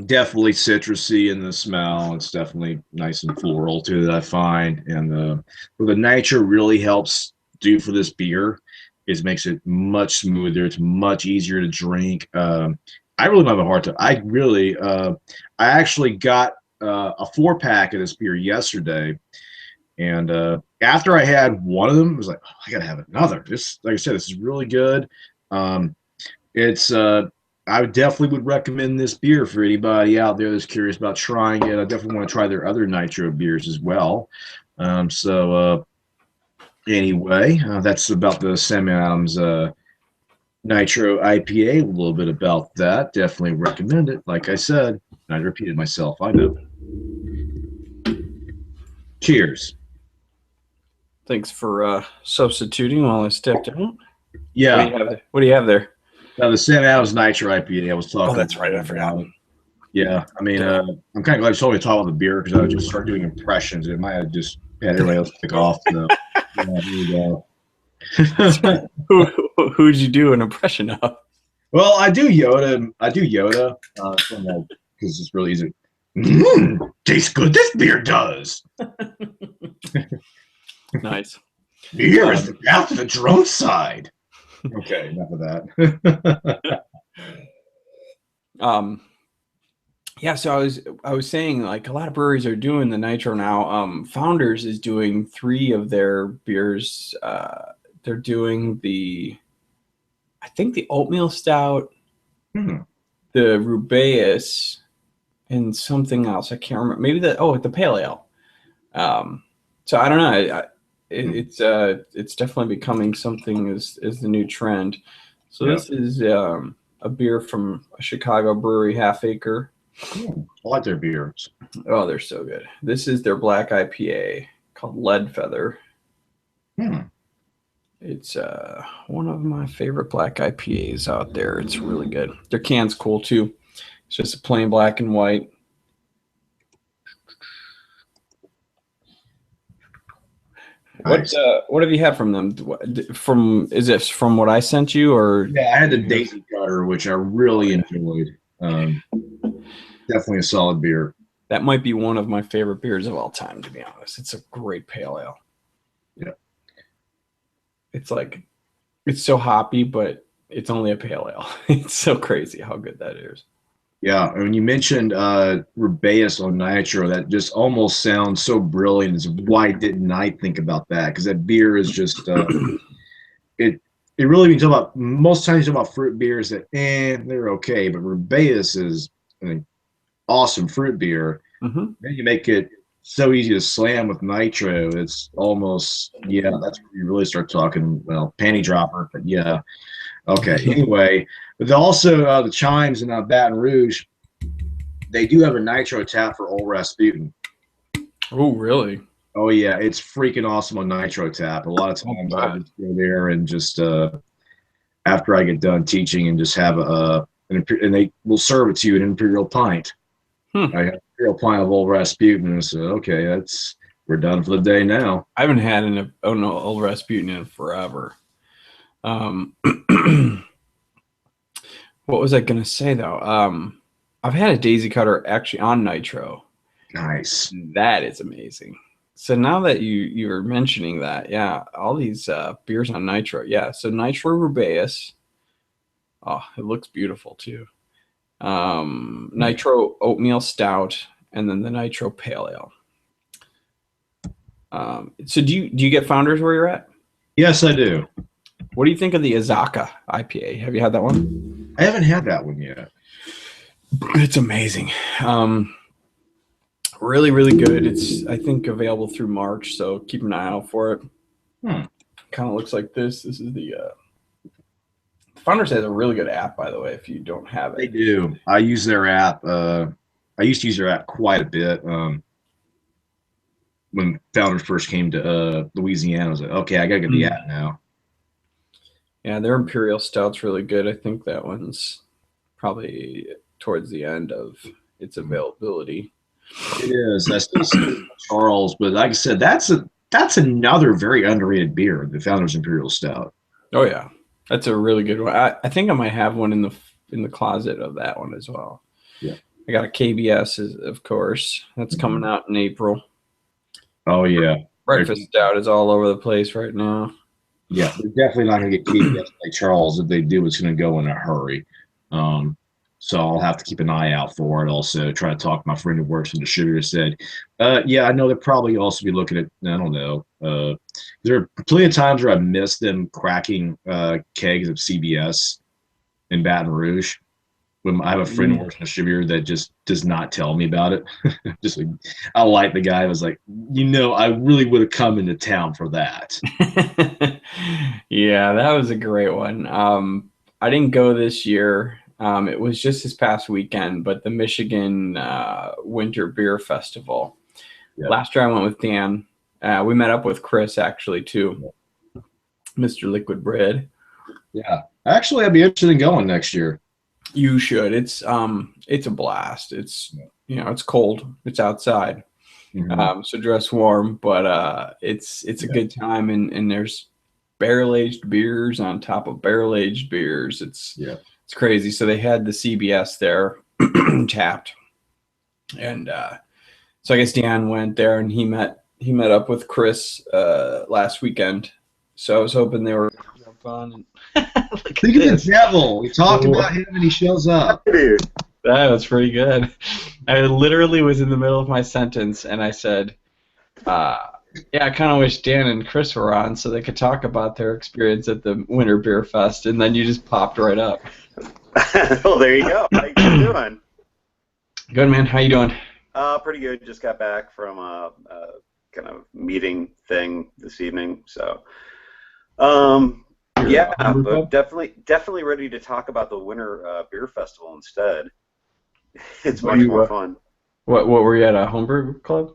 definitely citrusy in the smell. It's definitely nice and floral too, that I find. And what the nitro really helps do for this beer is makes it much smoother. It's much easier to drink. I really don't have a hard time. I actually got a 4-pack of this beer yesterday, and after I had one of them, I was like, oh, I gotta have another. This, like I said, this is really good. I definitely would recommend this beer for anybody out there that's curious about trying it. I definitely want to try their other nitro beers as well. Anyway, that's about the Sam Adams Nitro IPA. A little bit about that. Definitely recommend it. Like I said, I repeated myself. I know. Cheers.
Thanks for substituting while I stepped out. What do
Yeah.
you have? What do you have there?
Now the Sam Adams Nitro IPA. I was
Oh,
talking
that's right. I forgot.
about it. Yeah. I mean,
Yeah.
I'm kind of glad you told me to talk about the beer because I would just start doing impressions. It might have just had everybody else pick off. So, yeah, here we go.
Who'd you do an impression of?
Well, I do Yoda. I do Yoda because it's really easy. Tastes good. This beer does.
Nice.
Beer is the path to the drunk side. Okay, enough of that.
Yeah, so I was saying like a lot of breweries are doing the nitro now. Founders is doing 3 of their beers. They're doing I think the oatmeal stout,
Hmm.
the rubaeus, and something else. I can't remember. Maybe the pale ale. So I don't know. It's definitely becoming something is the new trend. So
Yeah.
this is a beer from a Chicago brewery, Half Acre.
I like their beers.
Oh, they're so good. This is their black IPA called Lead Feather.
Hmm.
It's one of my favorite black IPAs out there. It's really good. Their can's cool too. It's just a plain black and white.
Nice.
What have you had from them? Is this from what I sent you or?
Yeah, I had the Daisy Cutter, which I really enjoyed. Definitely a solid beer.
That might be one of my favorite beers of all time, to be honest. It's a great pale ale.
Yeah.
It's so hoppy, but it's only a pale ale. It's so crazy how good that is.
Yeah, and when you mentioned Rubaeus on Nitro, that just almost sounds so brilliant. It's why didn't I think about that? Because that beer is just it. It really means about most times you talk about fruit beers that they're okay, but Rubaeus is an awesome fruit beer.
Mm-hmm.
Then you make it so easy to slam with Nitro. It's almost that's where you really start talking panty dropper. But yeah, okay. Anyway, but also the Chimes in Baton Rouge, they do have a Nitro tap for Old Rasputin.
Oh, really?
Oh yeah, it's freaking awesome on Nitro tap. A lot of times I just go there and just after I get done teaching and just have and they will serve it to you an imperial pint. I have an imperial pint of Old Rasputin, and so okay, we're done for the day now.
I haven't had Old Rasputin in forever. What was I gonna say though? I've had a Daisy Cutter actually on Nitro.
Nice.
That is amazing. So now that you're mentioning that, yeah, all these beers on Nitro, yeah. So Nitro Rubaeus, oh, it looks beautiful too. Nitro Oatmeal Stout, and then the Nitro Pale Ale. So do you get Founders where you're at?
Yes, I do.
What do you think of the Azaka IPA? Have you had that one?
I haven't had that one yet.
It's amazing. Really, really good. It's, I think, available through March, so keep an eye out for it. Kind of looks like this. This is the Founders has a really good app, by the way, if you don't have it.
They do. I use their app. I used to use their app quite a bit. When Founders first came to Louisiana, I was like, okay, I gotta get the app now.
Yeah, their Imperial Stout's really good. I think that one's probably towards the end of its availability.
It is. I still see Charles, but like I said, that's another very underrated beer, the Founders Imperial Stout.
Oh yeah, that's a really good one. I think I might have one in the closet of that one as well.
Yeah,
I got a KBS, of course. That's coming out in April.
Oh yeah,
Breakfast Stout is all over the place right now.
Yeah, they're definitely not going to get KBS like Charles. If they do, it's going to go in a hurry. So I'll have to keep an eye out for it. Also, try to talk to my friend who works in the distributor. Said, yeah, I know they'll probably also be looking at. I don't know. There are plenty of times where I missed them cracking kegs of CBS in Baton Rouge when I have a friend who works in a distributor that just does not tell me about it. Just like, I like the guy who was like, I really would have come into town for that.
Yeah, that was a great one. I didn't go this year. It was just this past weekend, but the Michigan Winter Beer Festival.
Yeah.
Last year I went with Dan. We met up with Chris actually too, Mr. Liquid Bread.
Yeah. Actually, I'd be interested in going next year.
You should. It's a blast. It's it's cold. It's outside.
Mm-hmm.
So dress warm, but it's a good time, and there's barrel aged beers on top of barrel aged beers. It's crazy. So they had the CBS there tapped, and so I guess Dan went there and he met up with Chris last weekend. So I was hoping they were fun. Look
Think
at
of
this.
the devil. We talked about him and he shows up.
Dude, that was pretty good. I literally was in the middle of my sentence and I said, yeah, I kind of wish Dan and Chris were on so they could talk about their experience at the Winter Beer Fest, and then you just popped right up.
Well, there you go. How you doing?
Good, man. How you doing?
Pretty good. Just got back from a kind of meeting thing this evening, so yeah, but definitely ready to talk about the Winter Beer Festival instead. It's much more fun.
What were you at, a homebrew club?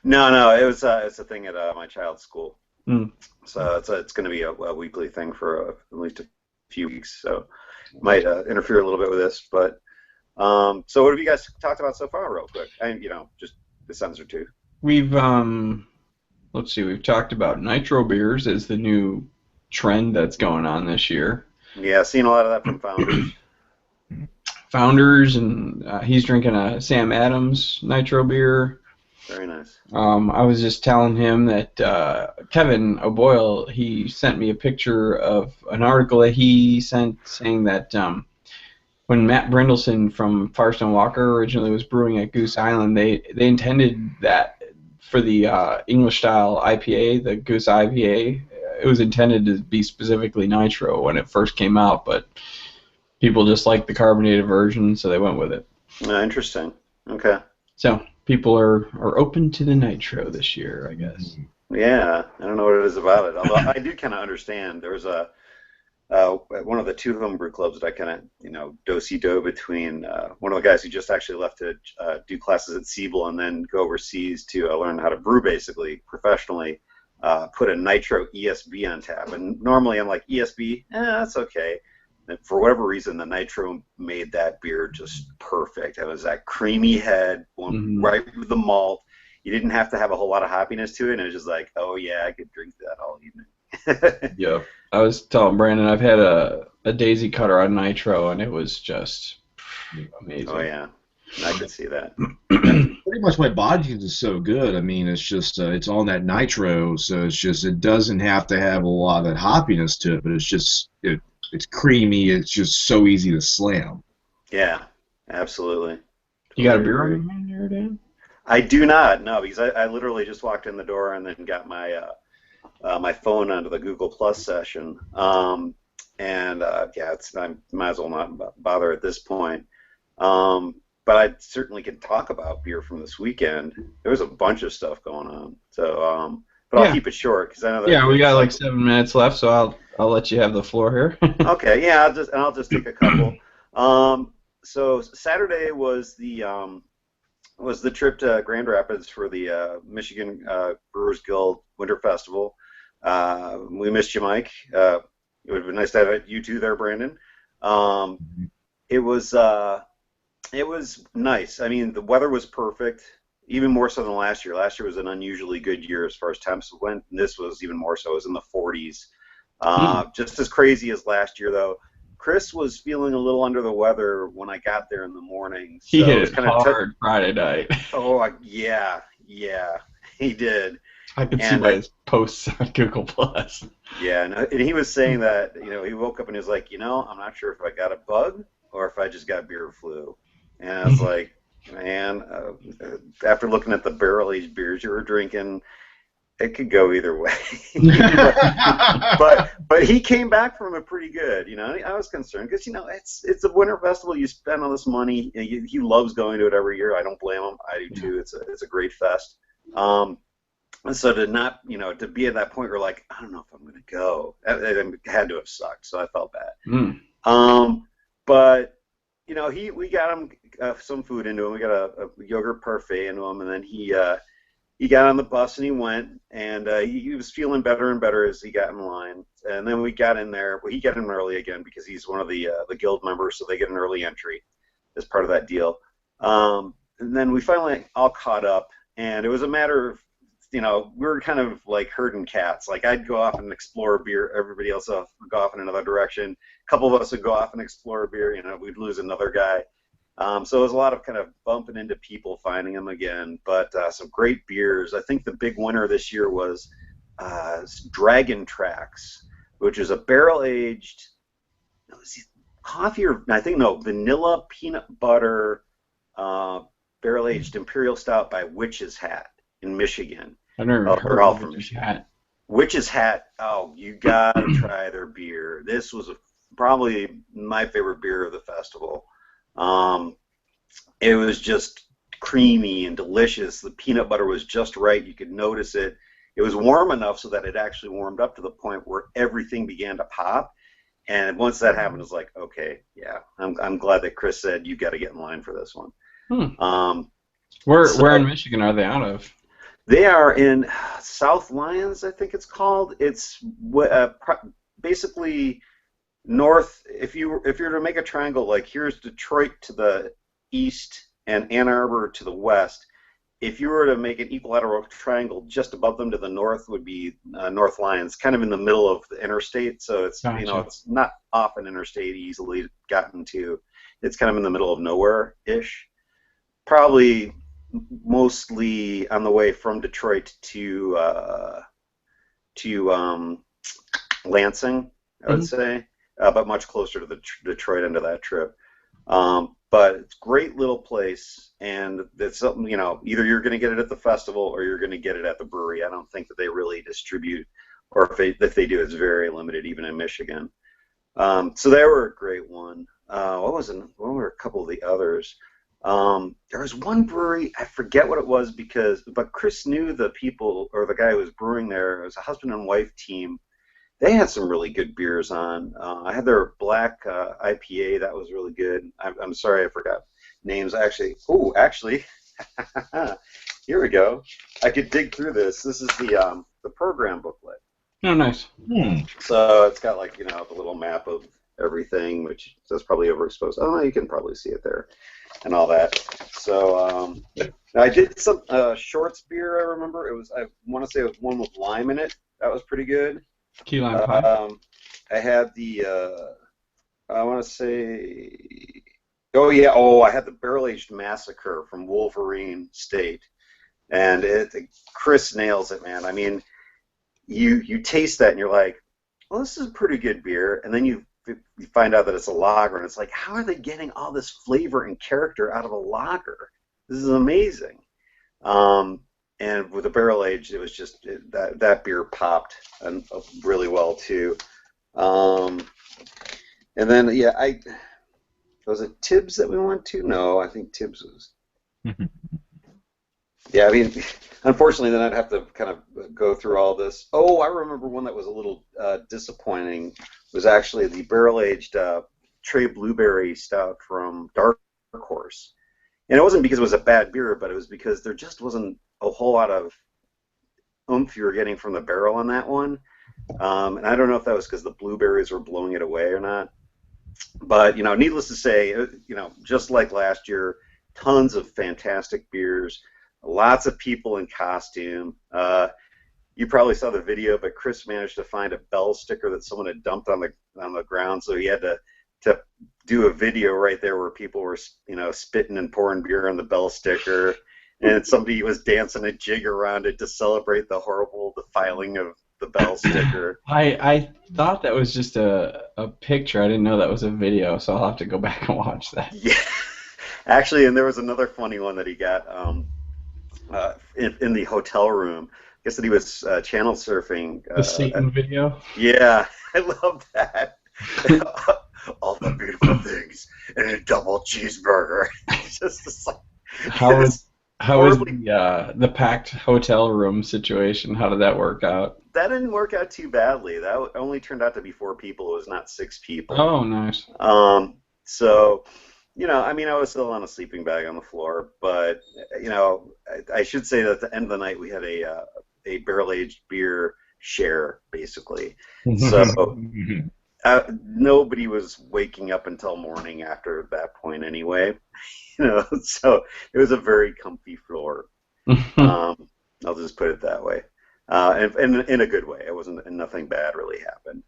No, it's a thing at my child's school.
Mm.
So it's going to be a weekly thing for at least a few weeks. So might interfere a little bit with this, but so what have you guys talked about so far, real quick? And just a sentence or two.
We've let's see. We've talked about nitro beers as the new trend that's going on this year.
Yeah, seen a lot of that from Founders.
Founders, and he's drinking a Sam Adams nitro beer.
Very nice.
I was just telling him that Kevin O'Boyle, he sent me a picture of an article that he sent saying that when Matt Brindleson from Firestone Walker originally was brewing at Goose Island, they intended that for the English style IPA, the Goose IPA, it was intended to be specifically nitro when it first came out, but people just liked the carbonated version, so they went with it.
Interesting. Okay.
So people are open to the nitro this year, I guess.
Yeah, I don't know what it is about it. Although I do kind of understand. There was one of the two homebrew clubs that I kind of do-si-do between one of the guys who just actually left to do classes at Siebel and then go overseas to learn how to brew basically professionally. Put a nitro ESB on tap, and normally I'm like, ESB, that's okay. And for whatever reason, the nitro made that beer just perfect. It was that creamy head, right with the malt. You didn't have to have a whole lot of hoppiness to it, and it was just like, oh yeah, I could drink that all evening.
Yeah, I was telling Brandon I've had a daisy cutter on nitro, and it was just amazing.
Oh yeah, I could see that.
Pretty much why body is so good. I mean, it's just it's on that nitro, so it doesn't have to have a lot of that hoppiness to it, but it's creamy. It's just so easy to slam.
Yeah, absolutely.
You got a beer on your hand there, Dan?
I do not, no, because I literally just walked in the door and then got my my phone onto the Google Plus session. Yeah, I might as well not bother at this point. But I certainly can talk about beer from this weekend. There was a bunch of stuff going on, so but I'll keep it short because I know that.
Yeah, we got like 7 minutes left, so I'll let you have the floor here.
Okay, yeah, I'll just take a couple. So Saturday was the trip to Grand Rapids for the Michigan Brewers Guild Winter Festival. We missed you, Mike. It would have been nice to have you too there, Brandon. It was nice. I mean, the weather was perfect, even more so than last year. Last year was an unusually good year as far as temps went, and this was even more so. It was in the 40s. Just as crazy as last year, though. Chris was feeling a little under the weather when I got there in the morning. So
he hit it hard Friday night.
Oh, yeah, he did.
I could see by his posts on Google Plus.
Yeah, and he was saying that, he woke up and he was like, I'm not sure if I got a bug or if I just got beer flu. And I was like, man, after looking at the barrel-aged beers you were drinking, it could go either way. but he came back from it pretty good. You know, I was concerned because it's a winter festival. You spend all this money. He loves going to it every year. I don't blame him. I do too. It's a great fest. And so to not, to be at that point where like, I don't know if I'm going to go. It had to have sucked. So I felt bad. But we got him some food into him. We got a yogurt parfait into him, and then he got on the bus and he went, and he was feeling better and better as he got in line. And then we got in there. Well, he got in early again because he's one of the guild members, so they get an early entry as part of that deal. And then we finally all caught up, and it was a matter of, we were kind of like herding cats. Like I'd go off and explore a beer, everybody else would go off in another direction. A couple of us would go off and explore a beer. We'd lose another guy. So it was a lot of kind of bumping into people, finding them again. But some great beers. I think the big winner this year was Dragon Tracks, which is a barrel-aged coffee or vanilla peanut butter barrel-aged imperial stout by Witch's Hat in Michigan.
I've never heard of Witch's Hat.
Witch's Hat. Oh, you gotta try their beer. This was probably my favorite beer of the festival. It was just creamy and delicious. The peanut butter was just right. You could notice it. It was warm enough so that it actually warmed up to the point where everything began to pop. And once that happened, it was like, okay, yeah, I'm glad that Chris said you got to get in line for this one.
Where in Michigan are they out of?
They are in South Lyons, I think it's called. It's basically north. If you were to make a triangle, like here's Detroit to the east and Ann Arbor to the west. If you were to make an equilateral triangle, just above them to the north would be North Lyons, kind of in the middle of the interstate. So it's it's not off an interstate easily gotten to. It's kind of in the middle of nowhere-ish. Probably mostly on the way from Detroit to Lansing, I would say, but much closer to the Detroit end of that trip. But it's a great little place, and it's something, either you're going to get it at the festival or you're going to get it at the brewery. I don't think that they really distribute, or if they do, it's very limited, even in Michigan. So they were a great one. What were a couple of the others? There was one brewery, I forget what it was but Chris knew the people, or the guy who was brewing there. It was a husband and wife team. They had some really good beers on. I had their black IPA. That was really good. I'm sorry I forgot names. Actually, here we go. I could dig through this. This is the program booklet.
Oh, nice.
So it's got like, the little map of everything, which is probably overexposed. Oh, no, you can probably see it there and all that. So I did some Shorts beer, I remember. I want to say it was one with lime in it. That was pretty good.
Key lime pie.
I had the, I want to say, I had the barrel-aged Massacre from Wolverine State. And Chris nails it, man. I mean, you taste that and you're like, well, this is a pretty good beer. And then you find out that it's a lager, and it's like, how are they getting all this flavor and character out of a lager? This is amazing. And with the barrel aged, it was just that beer popped really well too. And then was it Tibbs that we went to? No, I think Tibbs was. Yeah, I mean, unfortunately, then I'd have to kind of go through all this. Oh, I remember one that was a little disappointing. It was actually the barrel-aged Trey Blueberry Stout from Dark Horse. And it wasn't because it was a bad beer, but it was because there just wasn't a whole lot of oomph you were getting from the barrel on that one. And I don't know if that was because the blueberries were blowing it away or not. But, needless to say, just like last year, tons of fantastic beers. Lots of people in costume. You probably saw the video, but Chris managed to find a Bell sticker that someone had dumped on the ground, so he had to do a video right there where people were, spitting and pouring beer on the Bell sticker, and somebody was dancing a jig around it to celebrate the horrible defiling of the Bell sticker.
I thought that was just a picture. I didn't know that was a video, so I'll have to go back and watch that.
Yeah, actually, and there was another funny one that he got. In the hotel room, guess that he was channel surfing.
The Satan video.
Yeah, I love that. All the beautiful things and a double cheeseburger. Just like,
How
it's
is the packed hotel room situation? How did that work out?
that didn't work out too badly. That only turned out to be 4 people. It was not 6 people.
Oh, nice.
So, I mean, I was still on a sleeping bag on the floor, but I should say that at the end of the night we had a barrel-aged beer share, basically. So nobody was waking up until morning after that point anyway. So it was a very comfy floor. I'll just put it that way. And in a good way. It wasn't, nothing bad really happened.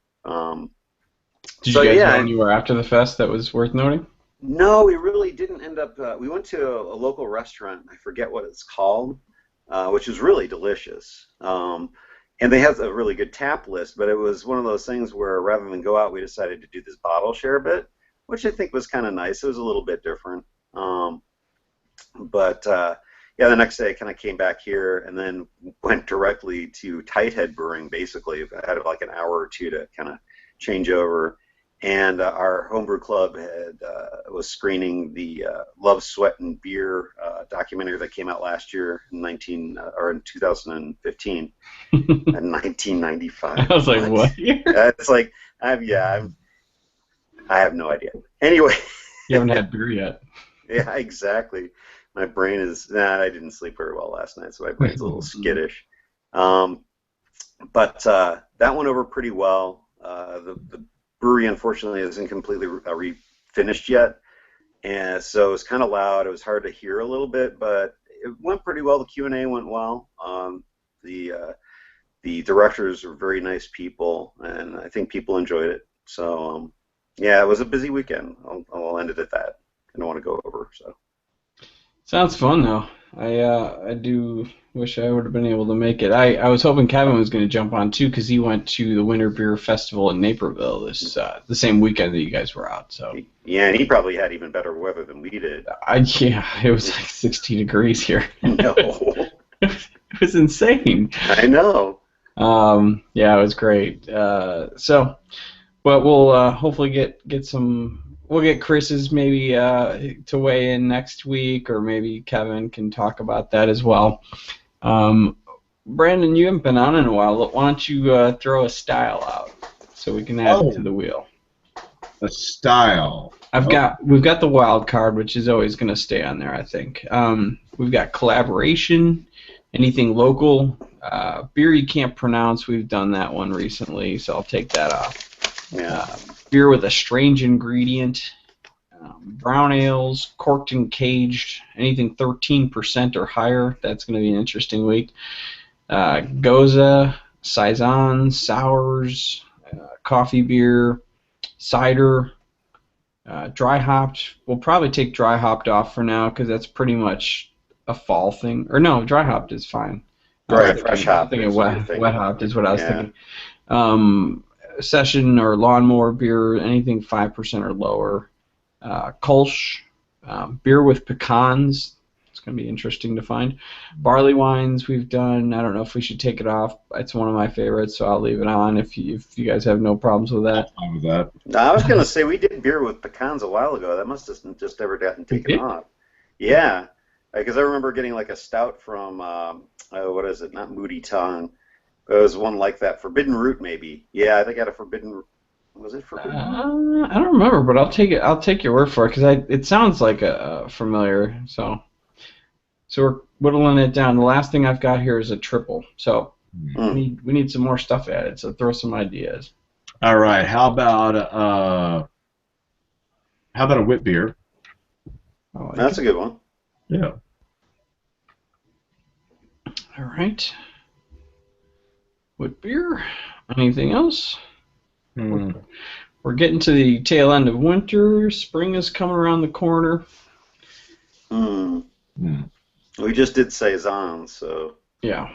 Did you guys go anywhere after the fest that was worth noting?
No, we really didn't end up. We went to a local restaurant. I forget what it's called, which was really delicious. And they have a really good tap list, but it was one of those things where rather than go out, we decided to do this bottle share bit, which I think was kind of nice. It was a little bit different. Yeah, the next day I kind of came back here and then went directly to Tighthead Brewing, basically. I had like an hour or two to kind of change over. And our homebrew club was screening the Love, Sweat, and Beer documentary that came out last year in 2015 and 1995.
I was like, what year?
It's like, I have no idea. Anyway.
You haven't had beer yet.
Yeah, exactly. My brain is, I didn't sleep very well last night, so my brain's a little skittish. But that went over pretty well. The brewery, unfortunately, isn't completely finished yet, and so it was kind of loud. It was hard to hear a little bit, but it went pretty well. The Q&A went well. The directors are very nice people, and I think people enjoyed it. So, yeah, it was a busy weekend. I'll end it at that. I don't want to go over, so.
Sounds fun, though. I do wish I would have been able to make it. I was hoping Kevin was going to jump on, too, because he went to the Winter Beer Festival in Naperville the same weekend that you guys were out. So
yeah, and he probably had even better weather than we did.
Yeah, it was like 60 degrees here.
No.
It was insane.
I know.
Yeah, it was great. But we'll hopefully get some... We'll get Chris's maybe to weigh in next week, or maybe Kevin can talk about that as well. Brandon, you haven't been on in a while. Why don't you throw a style out so we can add it to the wheel?
A style.
We've got the wild card, which is always going to stay on there, I think. We've got collaboration, anything local, beer you can't pronounce. We've done that one recently, so I'll take that off.
Yeah.
Beer with a strange ingredient, brown ales, corked and caged, anything 13% or higher. That's going to be an interesting week. Goza, saisons, sours, coffee beer, cider, dry hopped. We'll probably take dry hopped off for now because that's pretty much a fall thing. Or no, dry hopped is fine.
Right, fresh hopped.
Wet hopped is what I was thinking. Session or lawnmower beer, anything 5% or lower. Kolsch, beer with pecans. It's going to be interesting to find. Barley wines we've done. I don't know if we should take it off. It's one of my favorites, so I'll leave it on if you guys have no problems with that.
No, I was going to say we did beer with pecans a while ago. That must have just never gotten taken off. Yeah, because I remember getting like a stout from, what is it, not Moody Tongue. It was one like that, Forbidden Root, maybe. Yeah, I think I had a Forbidden. Was it Forbidden?
I don't remember, but I'll take it. I'll take your word for it because it sounds like a familiar. So we're whittling it down. The last thing I've got here is a triple. So we need some more stuff added. So throw some ideas.
All right. How about a wit beer?
That's a good one.
Yeah.
All right. Wit beer. Anything else? We're getting to the tail end of winter. Spring is coming around the corner.
We just did saisons, so.
Yeah.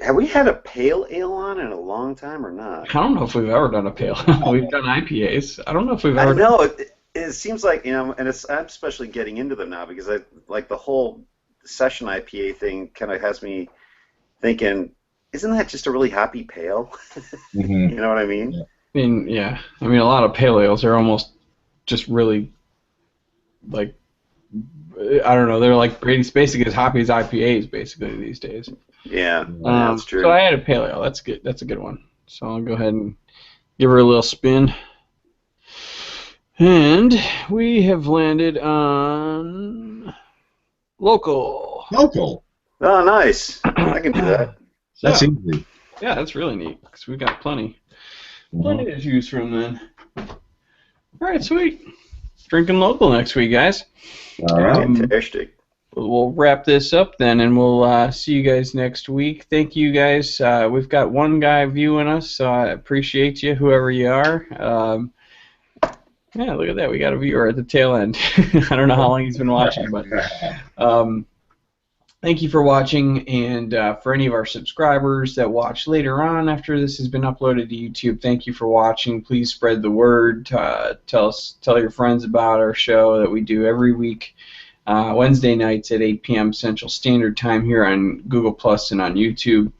Have we had a pale ale on in a long time or not?
I don't know if we've ever done a pale ale. We've done IPAs. I don't know if we've ever.
I know it seems like, and I'm especially getting into them now because I like the whole session IPA thing kind of has me thinking, isn't that just a really hoppy pale?
Mm-hmm.
You know what I mean?
Yeah.
I mean, yeah. I mean, a lot of pale ales are almost just really like, I don't know. They're like basically as hoppy as IPAs basically these days.
Yeah, that's true.
So I had a pale ale. That's good. That's a good one. So I'll go ahead and give her a little spin. And we have landed on local.
Local.
Oh, nice. I can do that.
That's
So,
easy.
yeah, that's really neat because we got plenty to choose from then. All right, sweet. Drinking local next week, guys.
All right.
Fantastic.
We'll wrap this up then, and we'll see you guys next week. Thank you, guys. We've got one guy viewing us, so I appreciate you, whoever you are. Yeah, look at that. We got a viewer at the tail end. I don't know how long he's been watching, but thank you for watching. And for any of our subscribers that watch later on after this has been uploaded to YouTube, thank you for watching. Please spread the word. Tell your friends about our show that we do every week. Wednesday nights at 8 p.m. Central Standard Time here on Google Plus and on YouTube.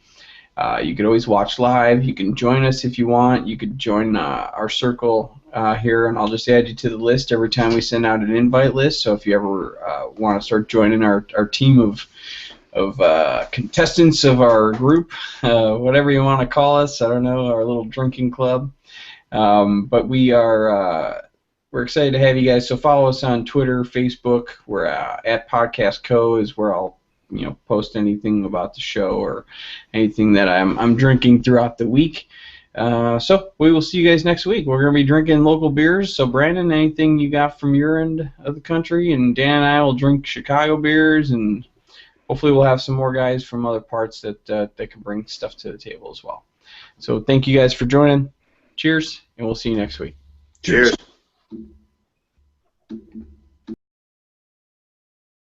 You could always watch live. You can join us if you want. You could join our circle here, and I'll just add you to the list every time we send out an invite list. So if you ever want to start joining our team of contestants of our group, whatever you want to call us, I don't know, our little drinking club. But we're excited to have you guys. So follow us on Twitter, Facebook. We're at Podcast Co. is where I'll post anything about the show or anything that I'm drinking throughout the week. So we will see you guys next week. We're going to be drinking local beers. So Brandon, anything you got from your end of the country? And Dan and I will drink Chicago beers, and hopefully we'll have some more guys from other parts that can bring stuff to the table as well. So thank you guys for joining. Cheers, and we'll see you next week.
Cheers.